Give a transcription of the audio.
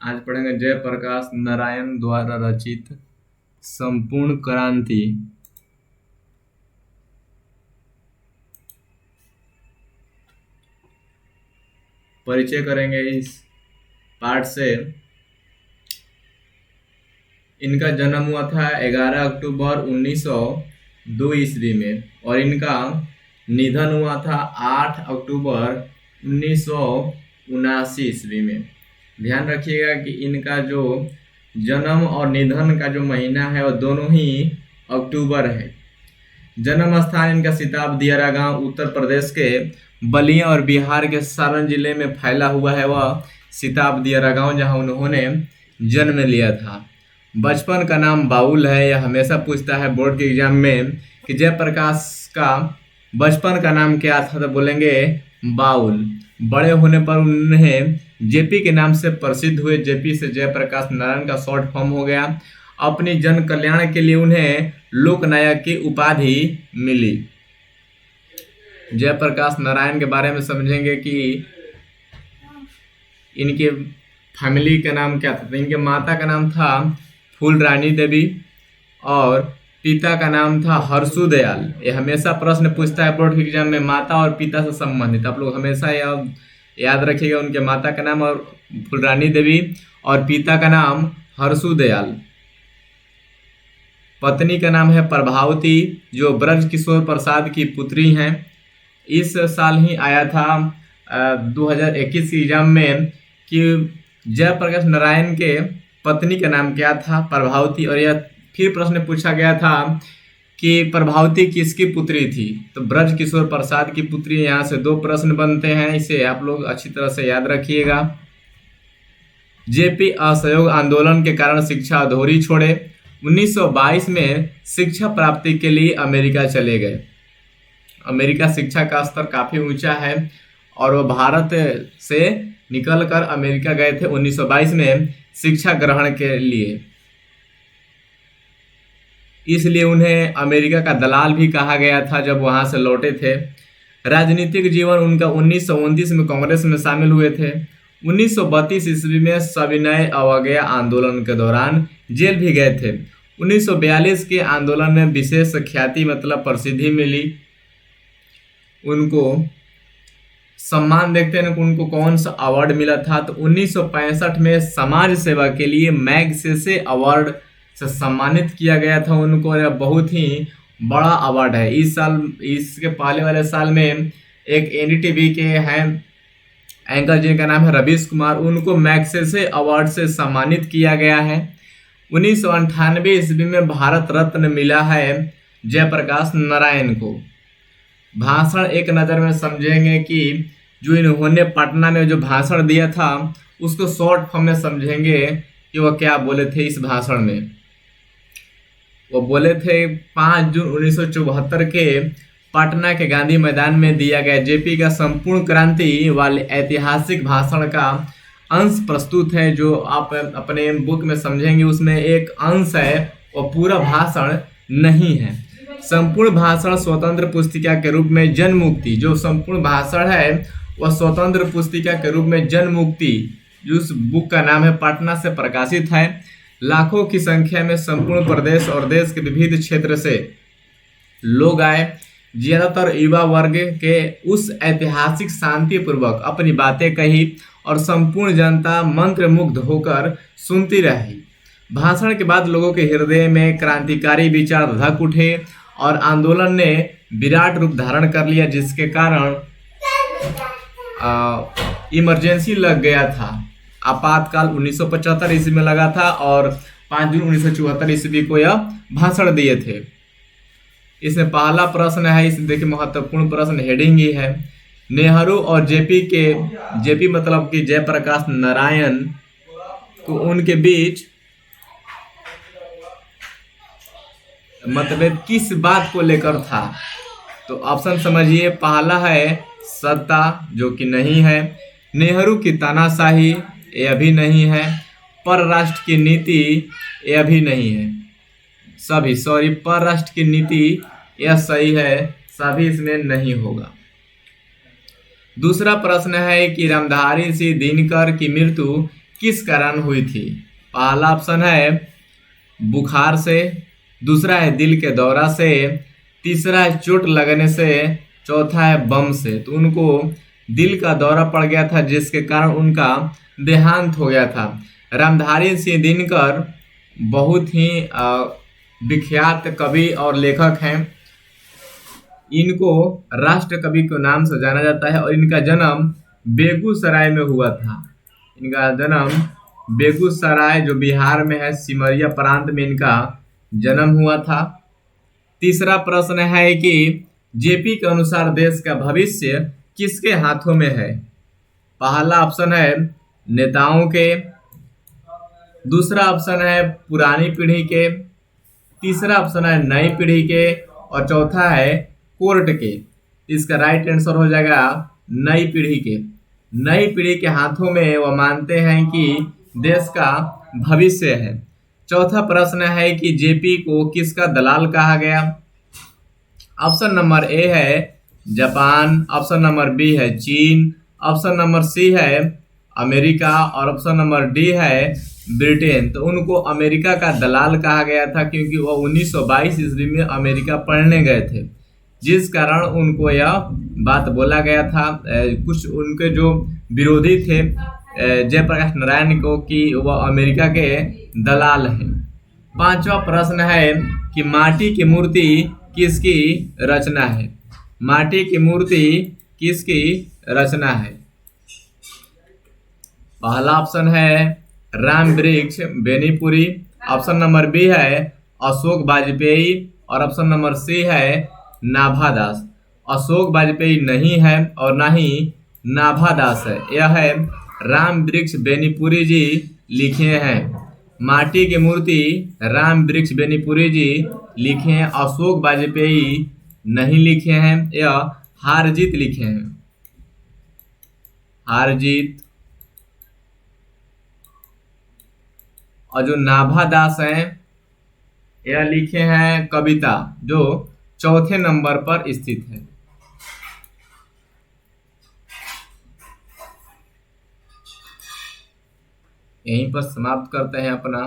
आज पढ़ेंगे जयप्रकाश नारायण द्वारा रचित संपूर्ण क्रांति। परिचय करेंगे इस पाठ से। इनका जन्म हुआ था 11 अक्टूबर 1902 ईस्वी में और इनका निधन हुआ था 8 अक्टूबर 1979 ईस्वी में। ध्यान रखिएगा कि इनका जो जन्म और निधन का जो महीना है वो दोनों ही अक्टूबर है। जन्म स्थान इनका सिताब दियारा गांव उत्तर प्रदेश के बलिया और बिहार के सारण जिले में फैला हुआ है वह सिताब दियारा गांव, जहां उन्होंने जन्म लिया था। बचपन का नाम बाउल है। यह हमेशा पूछता है बोर्ड के एग्जाम में कि जयप्रकाश का बचपन का नाम क्या था, तो बोलेंगे बाउल। बड़े होने पर उन्हें जेपी के नाम से प्रसिद्ध हुए। जेपी से जयप्रकाश नारायण का शॉर्ट फॉर्म हो गया। अपनी जन कल्याण के लिए उन्हें लोकनायक की उपाधि मिली। जयप्रकाश नारायण के बारे में समझेंगे कि इनके फैमिली का नाम क्या था। तो इनके माता का नाम था फूलरानी देवी और पिता का नाम था हर्षु दयाल। ये हमेशा प्रश्न पूछता है बोर्ड एग्जाम में, माता और पिता से संबंधित। आप लोग हमेशा याद रखिएगा उनके माता का नाम और फूलरानी देवी और पिता का नाम हर्षु दयाल। पत्नी का नाम है प्रभावती, जो ब्रज किशोर प्रसाद की पुत्री हैं। इस साल ही आया था 2021 के एग्जाम में कि जयप्रकाश नारायण के पत्नी का नाम क्या था, प्रभावती। और यह फिर प्रश्न पूछा गया था कि प्रभावती किसकी पुत्री थी, तो ब्रज किशोर प्रसाद की पुत्री। यहाँ से 2 प्रश्न बनते हैं, इसे आप लोग अच्छी तरह से याद रखिएगा। जेपी असहयोग आंदोलन के कारण शिक्षा अधूरी छोड़े। 1922 में शिक्षा प्राप्ति के लिए अमेरिका चले गए। अमेरिका शिक्षा का स्तर काफी ऊंचा है और वो भारत से निकलकर अमेरिका गए थे 1922 में शिक्षा ग्रहण के लिए। इसलिए उन्हें अमेरिका का दलाल भी कहा गया था जब वहां से लौटे थे। राजनीतिक जीवन उनका 1929 में कांग्रेस में शामिल हुए थे। 1932 ईस्वी में सविनय अवज्ञा आंदोलन के दौरान जेल भी गए थे। 1942 के आंदोलन में विशेष ख्याति मतलब प्रसिद्धि मिली। उनको सम्मान देखते हैं उनको कौन सा अवार्ड मिला था, तो 1965 में समाज सेवा के लिए मैग्सेसे अवार्ड से सम्मानित किया गया था उनको। यह बहुत ही बड़ा अवार्ड है। इस साल, इसके पहले वाले साल में एक एनडीटीवी के हैं एंकर जिनका नाम है रवीश कुमार, उनको मैग्सेसे अवार्ड से सम्मानित किया गया है। 1998 ईस्वी में भारत रत्न मिला है जयप्रकाश नारायण को। भाषण एक नज़र में समझेंगे कि जो इन्होंने पटना में जो भाषण दिया था उसको शॉर्ट फॉर्म में समझेंगे कि वह क्या बोले थे इस भाषण में। वो बोले थे 5 जून 1974 के पटना के गांधी मैदान में दिया गया जेपी का संपूर्ण क्रांति वाले ऐतिहासिक भाषण का अंश प्रस्तुत है, जो आप अपने बुक में समझेंगे। उसमें एक अंश है, वो पूरा भाषण नहीं है। संपूर्ण भाषण स्वतंत्र पुस्तिका के रूप में जन मुक्ति, जो संपूर्ण भाषण है वह स्वतंत्र पुस्तिका के रूप में जन मुक्ति, जो उस बुक का नाम है, पटना से प्रकाशित है। लाखों की संख्या में संपूर्ण प्रदेश और देश के विविध क्षेत्र से लोग आए। ज्यादातर युवा वर्ग के उस ऐतिहासिक शांतिपूर्वक अपनी बातें कही और संपूर्ण जनता मंत्रमुग्ध होकर सुनती रही। भाषण के बाद लोगों के हृदय में क्रांतिकारी विचार धक उठे और आंदोलन ने विराट रूप धारण कर लिया, जिसके कारण इमरजेंसी लग गया था। आपातकाल 1975 ईस्वी में लगा था और 5 जून 1974 ईस्वी को यह भाषण दिए थे। इसमें पहला प्रश्न है, इस देखिए महत्वपूर्ण प्रश्न हेडिंग ही है, नेहरू और जेपी मतलब कि जयप्रकाश नारायण को उनके बीच मतभेद किस बात को लेकर था। तो ऑप्शन समझिए, पहला है सत्ता, जो कि नहीं है। नेहरू की तानाशाही, यह भी नहीं है। परराष्ट्र की नीति, यह भी नहीं है। परराष्ट्र की नीति यह सही है, सभी इसमें नहीं होगा। दूसरा प्रश्न है कि रामधारी सिंह दिनकर की मृत्यु किस कारण हुई थी? पहला ऑप्शन है बुखार से, दूसरा है दिल के दौरा से, तीसरा है चोट लगने से, चौथा है बम से। तो उनको दिल का दौरा पड़ गया था जिसके कारण उनका देहांत हो गया था। रामधारी सिंह दिनकर बहुत ही विख्यात कवि और लेखक हैं। इनको राष्ट्र कवि के नाम से जाना जाता है और इनका जन्म बेगूसराय में हुआ था। इनका जन्म बेगूसराय जो बिहार में है, सिमरिया प्रांत में इनका जन्म हुआ था। तीसरा प्रश्न है कि जेपी के अनुसार देश का भविष्य किसके हाथों में है? पहला ऑप्शन है नेताओं के, दूसरा ऑप्शन है पुरानी पीढ़ी के, तीसरा ऑप्शन है नई पीढ़ी के और चौथा है कोर्ट के। इसका राइट आंसर हो जाएगा नई पीढ़ी के। नई पीढ़ी के हाथों में वो मानते हैं कि देश का भविष्य है। चौथा प्रश्न है कि जेपी को किसका दलाल कहा गया? ऑप्शन नंबर ए है जापान, ऑप्शन नंबर बी है चीन, ऑप्शन नंबर सी है अमेरिका और ऑप्शन नंबर डी है ब्रिटेन। तो उनको अमेरिका का दलाल कहा गया था क्योंकि वो 1922 ईस्वी में अमेरिका पढ़ने गए थे, जिस कारण उनको यह बात बोला गया था कुछ उनके जो विरोधी थे जयप्रकाश नारायण को कि वह अमेरिका के दलाल हैं। पांचवा प्रश्न है कि माटी की मूर्ति किसकी रचना है? माटी की मूर्ति किसकी रचना है? पहला ऑप्शन है राम वृक्ष बेनीपुरी, ऑप्शन नंबर बी है अशोक वाजपेयी और ऑप्शन नंबर सी है नाभादास। अशोक वाजपेयी नहीं है और ना ही नाभादास है, यह है राम वृक्ष बेनीपुरी जी लिखे हैं। माटी की मूर्ति राम वृक्ष बेनीपुरी जी लिखे हैं, अशोक वाजपेयी नहीं लिखे हैं, यह हारजीत लिखे हैं, हारजीत। और जो नाभादास हैं यह लिखे हैं कविता, जो चौथे नंबर पर स्थित है। यहीं पर समाप्त करते हैं अपना